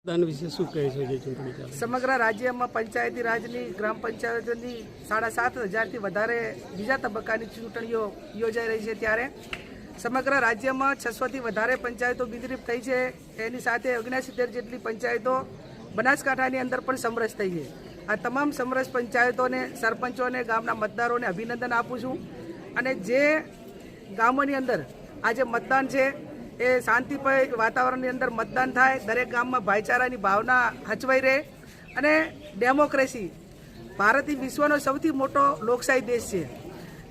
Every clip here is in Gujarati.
મતદાન વિશે શું કહે છે જે ચૂંટણી ચાલે? સમગ્ર રાજ્યમાં પંચાયતી રાજની ગ્રામ પંચાયતોની 7,500થી વધારે બીજા તબક્કાની ચૂંટણીઓ યોજાઈ રહી છે ત્યારે સમગ્ર રાજ્યમાં 600થી વધારે પંચાયતો બિનહરીફ થઈ છે. એની સાથે 69 જેટલી પંચાયતો બનાસકાંઠાની અંદર પણ સમરસ થઈ છે. આ તમામ સમરસ પંચાયતોને, સરપંચોને, ગામના મતદારોને અભિનંદન આપું છું. અને જે ગામોની અંદર આજે મતદાન છે એ શાંતિમય વાતાવરણની અંદર મતદાન થાય, દરેક ગામમાં ભાઈચારાની ભાવના હચવાઈ રહે અને ડેમોક્રેસી ભારત વિશ્વનો સૌથી મોટો લોકશાહી દેશ છે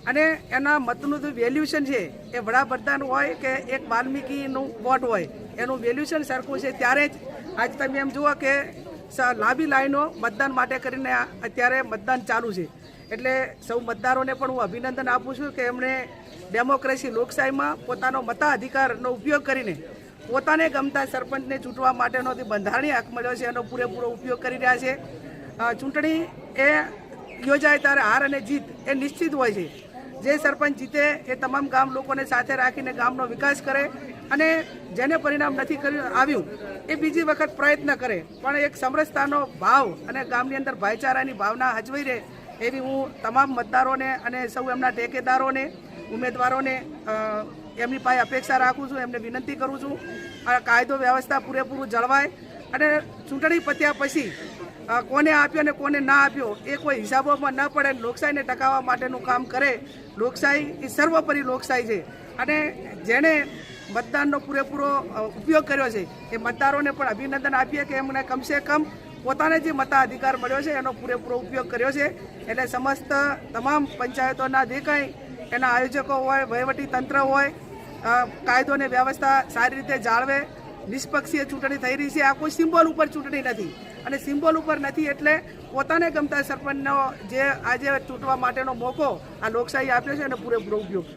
અને એના મતનું જે વેલ્યુશન છે એ વડાપ્રધાન હોય કે એક વાલ્મીકીનું વોટ હોય એનું વેલ્યુશન સરખું છે. ત્યારે જ આજ તમે એમ જુઓ કે લાંબી લાઈનો મતદાન માટે કરીને અત્યારે મતદાન ચાલુ છે. એટલે સૌ મતદારોને પણ હું અભિનંદન આપું છું કે એમણે ડેમોક્રેસી લોકશાહીમાં પોતાનો મતાધિકારનો ઉપયોગ કરીને પોતાને ગમતા સરપંચને ચૂંટવા માટેનો જે બંધારણીય હક મળ્યો છે એનો પૂરેપૂરો ઉપયોગ કરી રહ્યા છે. ચૂંટણી એ યોજાય ત્યારે હાર અને જીત એ નિશ્ચિત હોય છે. જે સરપંચ જીતે એ તમામ ગામ લોકોને સાથે રાખીને ગામનો વિકાસ કરે અને જેને પરિણામ નથી આવ્યું એ બીજી વખત પ્રયત્ન કરે, પણ એક સમરસતાનો ભાવ અને ગામની અંદર ભાઈચારાની ભાવના હચવાઈ રહે એવી હું તમામ મતદારોને અને સૌ એમના ટેકેદારોને, ઉમેદવારોને એમની પાસે અપેક્ષા રાખું છું. એમને વિનંતી કરું છું આ કાયદો વ્યવસ્થા પૂરેપૂરું જળવાય અને ચૂંટણી પત્યા પછી કોને આપ્યો અને કોને ના આપ્યો એ કોઈ હિસાબોમાં ન પડે. લોકશાહીને ટકાવવા માટેનું કામ કરે. લોકશાહી એ સર્વોપરી લોકશાહી છે અને જેણે મતદાનનો પૂરેપૂરો ઉપયોગ કર્યો છે એ મતદારોને પણ અભિનંદન આપીએ કે એમને કમસે કમ પોતાને જે મતાધિકાર મળ્યો છે એનો પૂરેપૂરો ઉપયોગ કર્યો છે. એટલે સમસ્ત તમામ પંચાયતોના જે કંઈ એના આયોજકો હોય, વહીવટી તંત્ર હોય, કાયદો અને વ્યવસ્થા સારી રીતે જાળવે. નિષ્પક્ષીય ચૂંટણી થઈ રહી છે. આ કોઈ સિમ્બોલ ઉપર ચૂંટણી નથી અને સિમ્બોલ ઉપર નથી એટલે પોતાને ગમતા સરપંચનો જે આજે ચૂંટવા માટેનો મોકો આ લોકશાહી આપ્યો છે એનો પૂરેપૂરો ઉપયોગ.